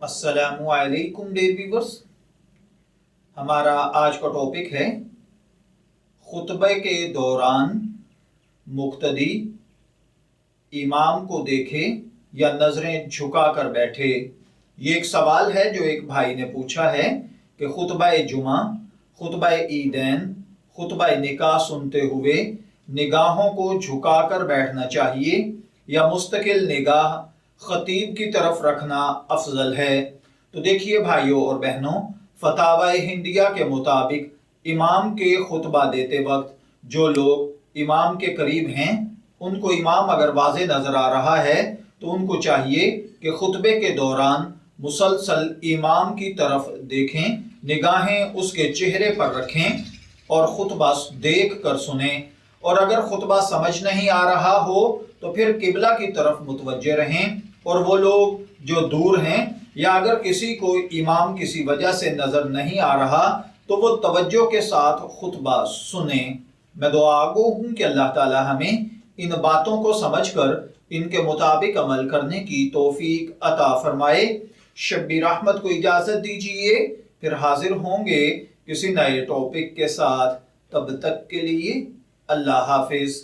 अस्सलामुअलैकुम dear viewers. हमारा आज का टॉपिक है खुतबे के दौरान मुक्तदी इमाम को देखे या नजरें झुका कर बैठे। ये एक सवाल है जो एक भाई ने पूछा है कि खुतबा जुमा, खुतबा ईदैन, खुतबा निकाह सुनते हुए निगाहों को झुका कर बैठना चाहिए या मुस्तकिल निगाह खतीब की तरफ रखना अफजल है। तो देखिए भाइयों और बहनों, फतावा हिंदिया के मुताबिक इमाम के खुतबा देते वक्त जो लोग इमाम के करीब हैं, उनको इमाम अगर वाज़े नज़र आ रहा है तो उनको चाहिए कि खुतबे के दौरान मुसलसल इमाम की तरफ देखें, निगाहें उसके चेहरे पर रखें और खुतबा देख कर सुने। और अगर खुतबा समझ नहीं आ रहा हो तो फिर किबला की तरफ मुतवज्जे रहें। और वो लोग जो दूर हैं या अगर किसी को इमाम किसी वजह से नज़र नहीं आ रहा तो वो तवज्जो के साथ खुतबा सुने। मैं दुआ गो हूँ कि अल्लाह ताला हमें इन बातों को समझकर इनके मुताबिक अमल करने की तौफीक अता फरमाए। शब्बीर अहमद को इजाज़त दीजिए, फिर हाजिर होंगे किसी नए टॉपिक के साथ। तब तक के लिए अल्लाह हाफिज़।